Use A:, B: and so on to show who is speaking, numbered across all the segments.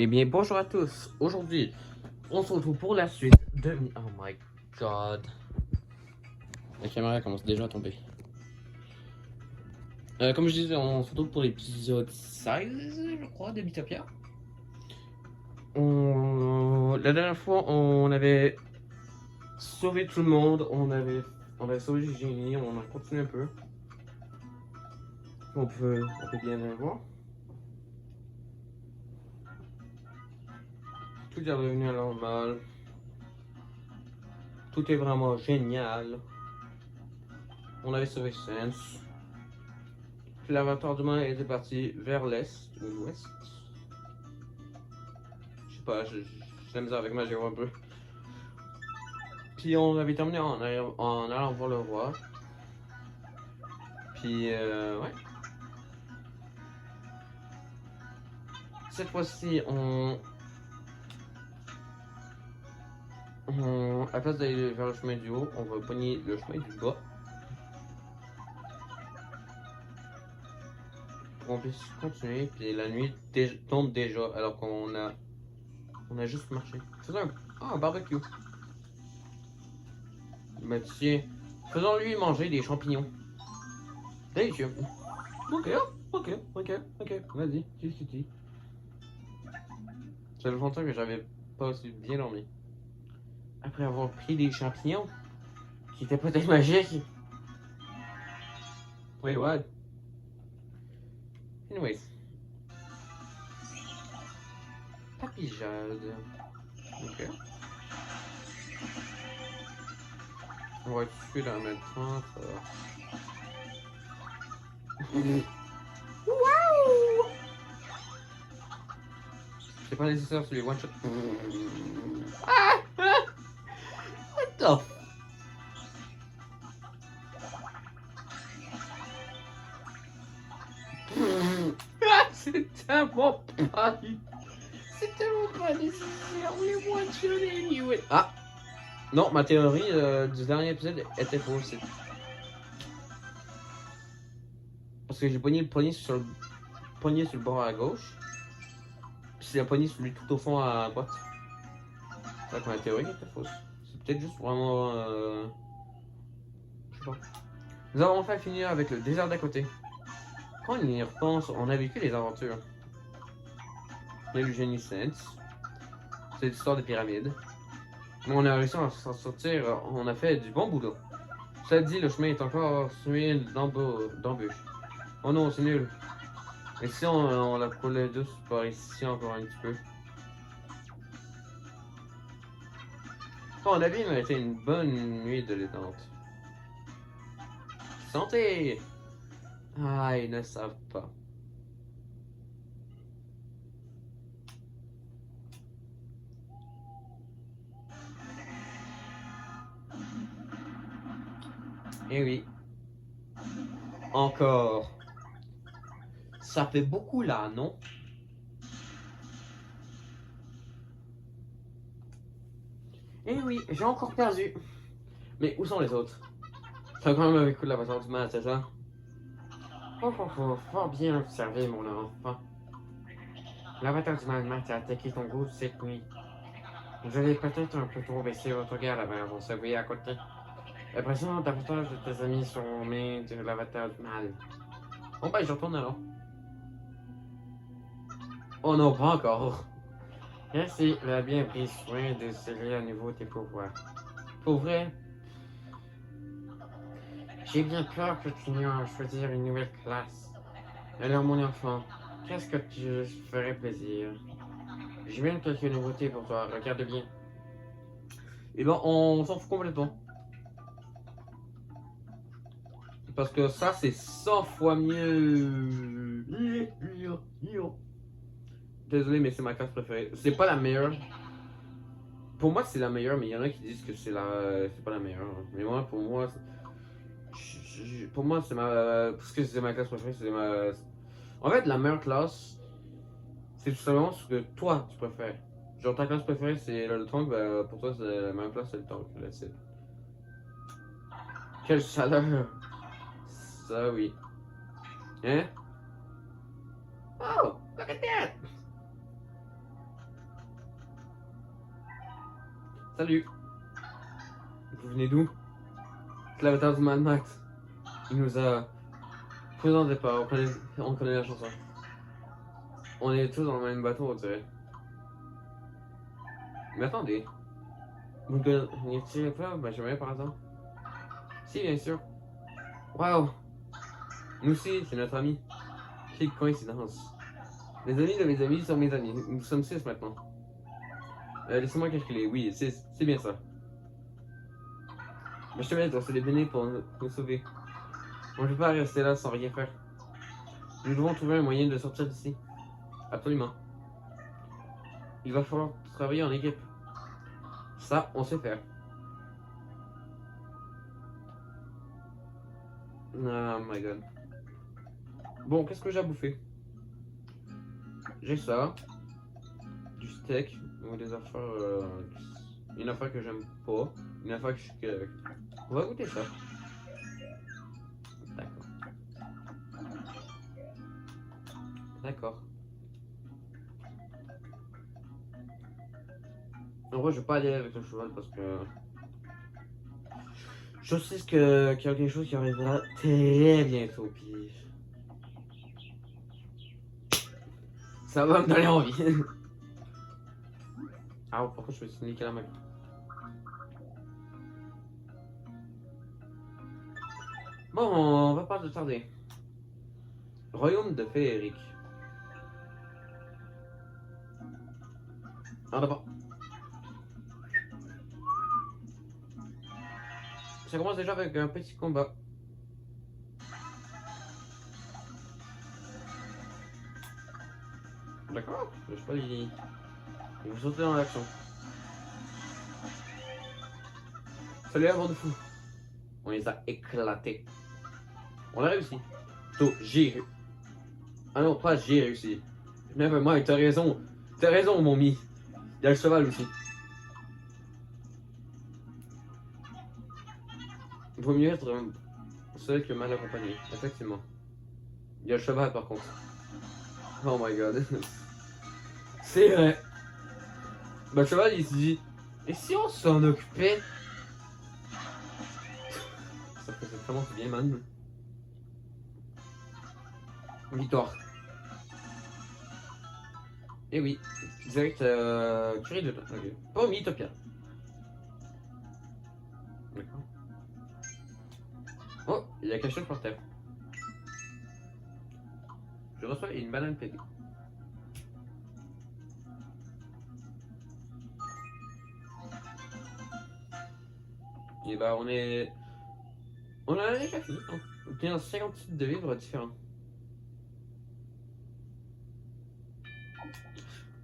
A: Eh bien, bonjour à tous. Aujourd'hui, on se retrouve pour la suite de... Oh my god. La caméra commence déjà à tomber. Comme je disais, on se retrouve pour l'épisode 16, je crois, de Bitopia. La dernière fois, on avait sauvé tout le monde. On avait sauvé le génie. On a continué un peu. On peut bien le voir. Tout est revenu à la normale. Tout est vraiment génial. On avait sauvé Sense. Puis l'avatar du monde était parti vers l'est ou l'ouest. Je sais pas, j'ai la misère avec ma géo un peu. Puis on avait terminé en allant voir le roi. Puis ouais. Cette fois-ci, à la place d'aller vers le chemin du haut, on va pogner le chemin du bas. Pour qu'on puisse continuer. Puis la nuit tombe déjà alors qu'on a juste marché. Faisons un barbecue. Mais tiens, faisons-lui manger des champignons. Délicieux. Ok, vas-y, tu. Ça fait longtemps que j'avais pas aussi bien dormi. Après avoir pris des champignons, qui étaient peut-être magiques. Wait, what? Anyways. Papillade. Ok. On va tuer la maintenant. Waouh! C'est pas nécessaire sur les one shot. Ah! What the? C'est tellement pas. C'est tellement pas nécessaire. On les one shot anyway. Ah! Non, ma théorie du dernier épisode était fausse. Parce que j'ai pogné le poignet sur le bord à gauche. Puis c'est la poignée celui tout au fond à droite. C'est vrai que ma théorie était fausse. C'est peut-être juste vraiment. Je sais pas. Nous avons enfin fini avec le désert d'à côté. Quand on y repense, on a vécu les aventures. Il y a eu le génie Sense. C'est l'histoire des pyramides. Mais on a réussi à s'en sortir. On a fait du bon boulot. Ça dit, le chemin est encore semé d'embûches. Oh non, c'est nul. Et si on la coulait douce par ici encore un petit peu. Bon, on a bien mérité une bonne nuit de détente. Santé! Ah, ils ne savent pas. Eh oui. Encore. Ça fait beaucoup là, non? Eh oui, j'ai encore perdu. Mais où sont les autres? T'as quand même avec coup de l'avatar du mal, c'est ça? Fort bien observé, mon enfant. L'avatar du mal m'a attaqué ton groupe cette nuit. Vous avez peut-être un peu trop baissé votre garde avant de s'avouer à côté. À présent, davantage de tes amis sont aux mains de l'avatar du mal. Bon ben, je retourne alors. Oh non, pas encore. Merci, tu as bien pris soin de sceller à nouveau tes pouvoirs. Pour vrai, j'ai bien peur que tu n'aies à choisir une nouvelle classe. Alors mon enfant, qu'est-ce que tu ferais plaisir? J'ai même quelques nouveautés pour toi, regarde bien. Et ben, on s'en fout complètement. Parce que ça, c'est 100 fois mieux. Désolé, mais c'est ma classe préférée. C'est pas la meilleure. Pour moi, c'est la meilleure, mais il y en a qui disent que c'est pas la meilleure. Mais moi, pour moi, c'est ma. Parce que c'est ma classe préférée, c'est ma. En fait, la meilleure classe, c'est tout simplement ce que toi, tu préfères. Genre, ta classe préférée, c'est le tank, bah, pour toi, c'est la meilleure classe, c'est le tank. That's it. Quelle chaleur! Ça, oui. Hein? Oh, look at that! Salut. Vous venez d'où? C'est l'avatar du Mad Max. Il nous a présenté par. On connaît la chanson. On est tous dans le même bateau, on dirait. Mais attendez. Vous ne connaissez pas Benjamin par hasard? Si, bien sûr. Waouh! Nous aussi, c'est notre ami. Quelle coïncidence. Les amis de mes amis sont mes amis. Nous sommes 6 maintenant. Laissez-moi calculer. Oui, 6. C'est bien ça. Mais je te mets, on s'est démené pour nous sauver. On ne peut pas rester là sans rien faire. Nous devons trouver un moyen de sortir d'ici. Absolument. Il va falloir travailler en équipe. Ça, on sait faire. Oh my god. Bon, qu'est-ce que j'ai à bouffer? J'ai ça. Du steak. Ou des affaires. Une affaire que j'aime pas. Une affaire que je. On va goûter ça. D'accord. D'accord. En vrai, je vais pas aller avec le cheval parce que. Je sais qu'il y a quelque chose qui arrivera très bientôt. Puis. Ça va me donner envie. Ah, pourquoi je me suis niqué la main? Bon, on va pas te tarder. Royaume de Féerique. Ah, d'abord. Ça commence déjà avec un petit combat. D'accord. Le cheval, il va sauter dans l'action. Salut, avant de fou. On les a éclatés. On a réussi. Plutôt, j'ai réussi. Ah non, pas j'ai réussi. Never mind, t'as raison. T'as raison, mon mi. Il y a le cheval aussi. Il vaut mieux être seul que mal accompagné. Effectivement. Il y a le cheval par contre. Oh my god. C'est vrai. Bah, le cheval il se dit. Et si on s'en occupait? Ça faisait vraiment bien, man. Victoire. Et oui, direct curé de ok. Oh, Mythopia. D'accord. Oh, il y a quelque chose par terre. Je reçois une banane pédée. Et bah, on est. On a déjà fini. On obtient 50 types de vivres différents.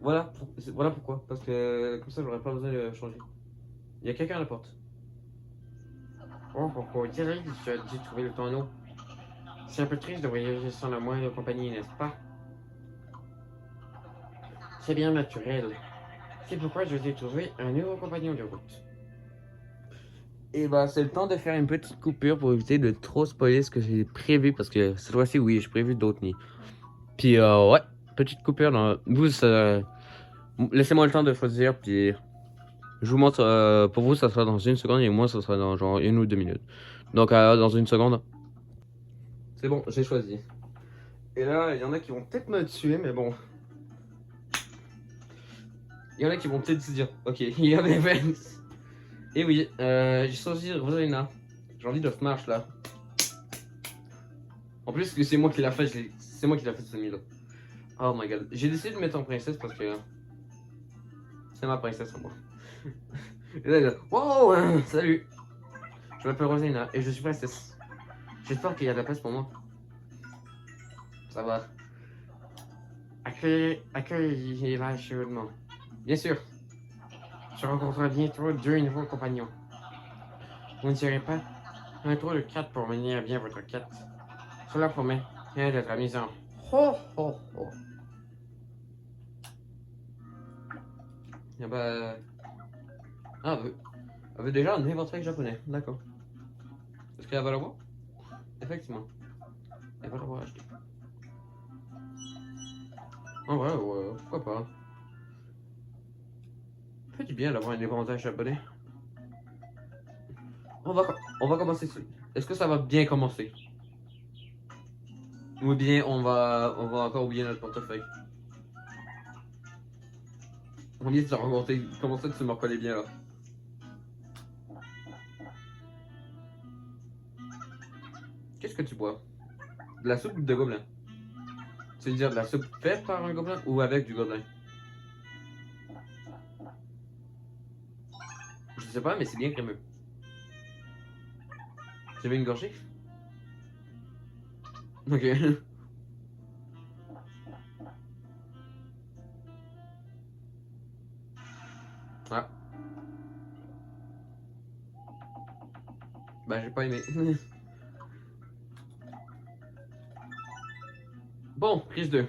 A: Voilà pourquoi. Parce que comme ça, j'aurais pas besoin de changer. Il y a quelqu'un à la porte. Oh, pourquoi dirais que tu as dû trouver le tonneau? C'est un peu triste de voyager sans la moindre compagnie, n'est-ce pas? C'est bien naturel. C'est pourquoi je vous ai trouvé un nouveau compagnon de route. Et bah, c'est le temps de faire une petite coupure pour éviter de trop spoiler ce que j'ai prévu. Parce que cette fois-ci, oui, j'ai prévu d'autres nids. Puis, ouais, petite coupure dans. Vous, laissez-moi le temps de choisir. Puis, je vous montre. Pour vous, ça sera dans une seconde. Et moi, ça sera dans genre 1 ou 2 minutes. Donc, dans une seconde. C'est bon, j'ai choisi. Et là, il y en a qui vont peut-être me tuer, mais bon. Il y en a qui vont peut-être se dire, ok, il y a des fans. Et oui, j'ai choisi Rosalina. J'ai envie de smash là. En plus que c'est moi qui l'a fait, c'est moi qui l'a fait ce là. Oh my god. J'ai décidé de mettre en princesse parce que c'est ma princesse en moi. Et là, wow, salut. Je m'appelle Rosalina et je suis princesse. J'espère qu'il y a de la place pour moi. Ça va. Accueillez-la chaudement. Bien sûr. Je rencontrerai bientôt 2 nouveaux compagnons. Vous ne serez pas un tour de 4 pour mener à bien votre quête. Cela promet d'être amusant. Ho ho ho. Et bah. Ah, elle veut déjà un éventail japonais. D'accord. Est-ce qu'elle va l'avoir? Effectivement. Elle va l'avoir acheté. En vrai, ouais, pourquoi pas. Ça fait du bien d'avoir un éventail japonais. On va commencer. Est-ce que ça va bien commencer? Ou bien on va encore oublier notre portefeuille? On vient de se rencontrer. Comment ça tu me reconnais bien là? Qu'est-ce que tu bois? De la soupe de gobelin? Tu veux dire de la soupe faite par un gobelin ou avec du gobelin? Je sais pas, mais c'est bien crémeux. Tu veux une gorgée? Ok. Ah. Bah j'ai pas aimé. Bon, prise 2.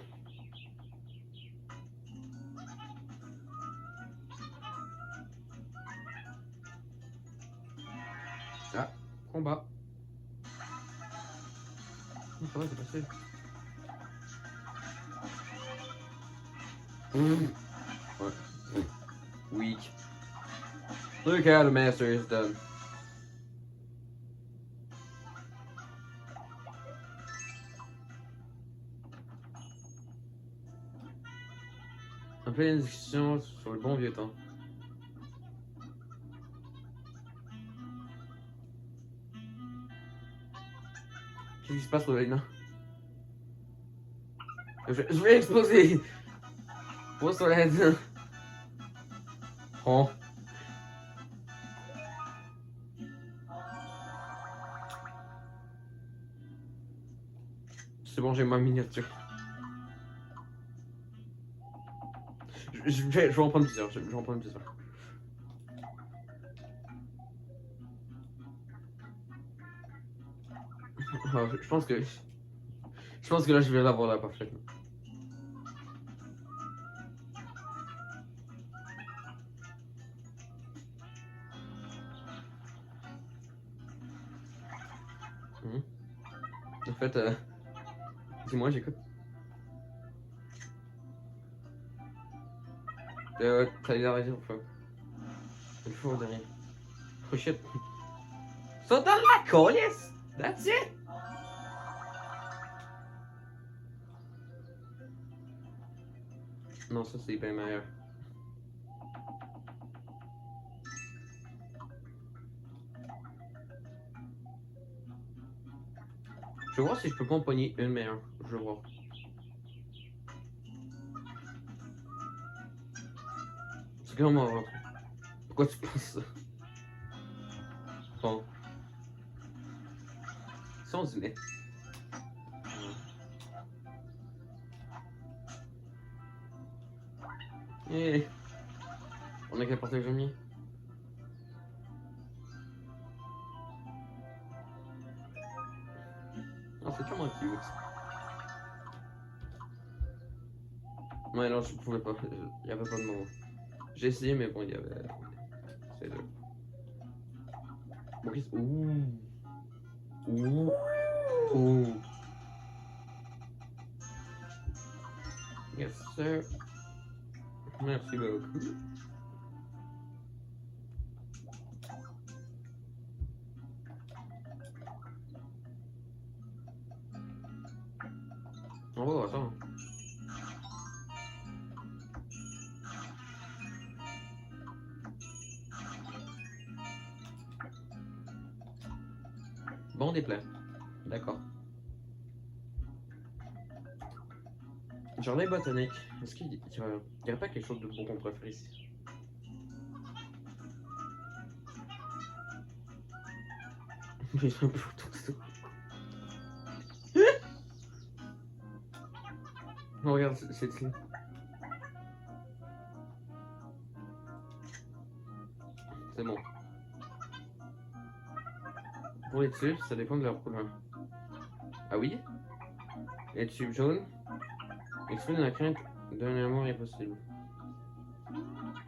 A: Ah, combat. Ça va, c'est passé. Ouais. Weak. Look how the master is done. On fait une discussion sur le bon vieux temps. Qu'est-ce qui se passe maintenant? Je vais exploser! Pousse sur la tête. Oh. C'est bon, j'ai ma miniature. Je vais en prendre plusieurs. Je vais en prendre plusieurs. Oh, je pense que. Je pense que là, je vais l'avoir là parfaitement. En fait, dis-moi, j'écoute. T'as eu raison, enfin. Il faut de rien. Oh shit. Saute dans la colisse! That's it! Non, ça c'est bien meilleur. Je vais voir si je peux pas en pogner une meilleure. Je vais voir. C'est comment on va. Pourquoi tu penses ça? Bon. Ça, on se met. Yeah. On a qu'à porter le mis. Non, c'est tellement cute. Ouais, non, je pouvais pas. Il y avait pas de moment. J'ai essayé, mais bon, il y avait. C'est deux. Maurice. Ouh. Ouh. Ouh. Yes, sir. Merci beaucoup. On va voir ça. Bon déplaire. D'accord. Jardin botanique. Est-ce qu'il y aurait pas quelque chose de beau qu'on pourrait faire ici? Mais un peu tout ça. Non, regarde, c'est ici. C'est bon. Pour les tubes, ça dépend de leur couleur. Ah oui? Les tubes jaunes expriment la crainte d'un amour impossible.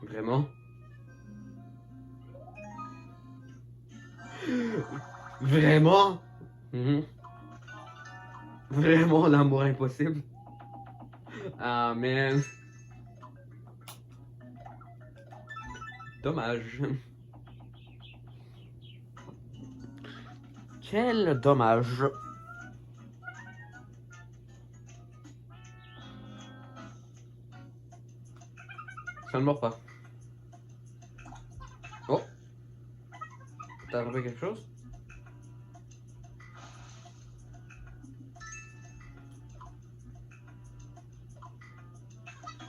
A: Vraiment? Vraiment? Vraiment l'amour impossible? Ah man. Dommage. Quel dommage. Ça ne mord pas. Oh. T'as attrapé quelque chose?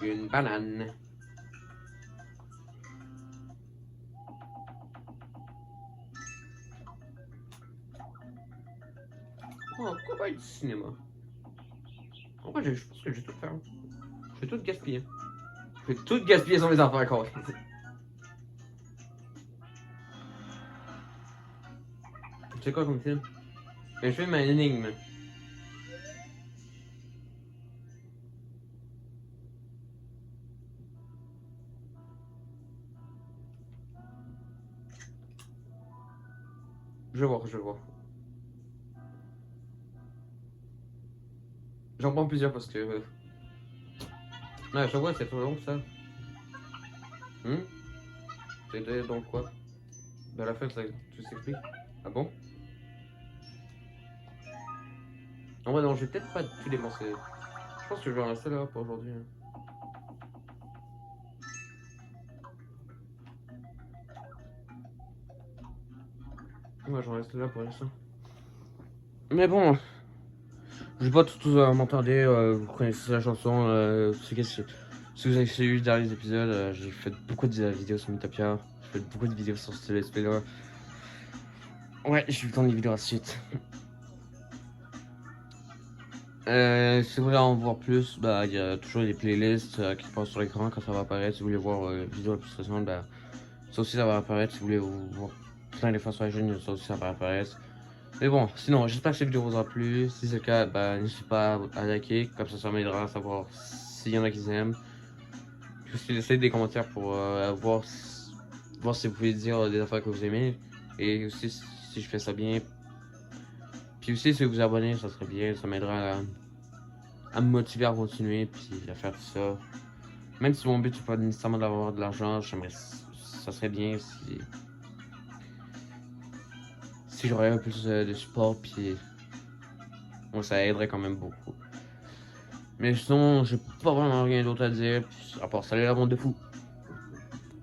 A: Une banane. Oh, pourquoi pas du cinéma? En vrai, je pense que je vais tout faire. Je vais tout gaspiller. Je vais tout gaspiller sur mes affaires encore. C'est quoi comme film? Un film à énigme. Je vais voir, je vais voir. J'en prends plusieurs parce que. Ouais, je vois, c'est trop long ça. C'est donc quoi? À la fin, ça tout s'explique. Ah bon? En vrai, non, je vais peut-être pas tout dépenser. Je pense que je vais en rester là pour aujourd'hui. Ouais, j'en reste là pour l'instant. Mais bon, je vais pas tout m'entendre. Vous connaissez la chanson. Si vous avez suivi dans les épisodes, j'ai fait beaucoup de vidéos sur Mythopia. J'ai fait beaucoup de vidéos sur ce let's play là. Ouais, je vais tourner des vidéos ensuite. Si vous voulez en voir plus, bah il y a toujours des playlists qui passent sur l'écran quand ça va apparaître. Si vous voulez voir vidéos la plus récentes, bah ça aussi ça va apparaître. Si vous voulez voir plein des fois sur la chaîne, ça aussi ça va apparaître. Mais bon, sinon j'espère que cette vidéo vous aura plu. Si c'est le cas, bah n'hésitez pas à liker, comme ça m'aidera à savoir s'il y en a qui aiment. Je vais aussi laisser des commentaires pour voir si vous pouvez dire des affaires que vous aimez. Et aussi si je fais ça bien. Puis aussi si vous vous abonnez, ça serait bien, ça m'aidera à me motiver à continuer puis à faire tout ça. Même si mon but c'est pas nécessairement d'avoir de l'argent, ça serait bien si j'aurais un peu plus de support puis bon, ça aiderait quand même beaucoup. Mais sinon, j'ai pas vraiment rien d'autre à dire, à part salut la bande de fous.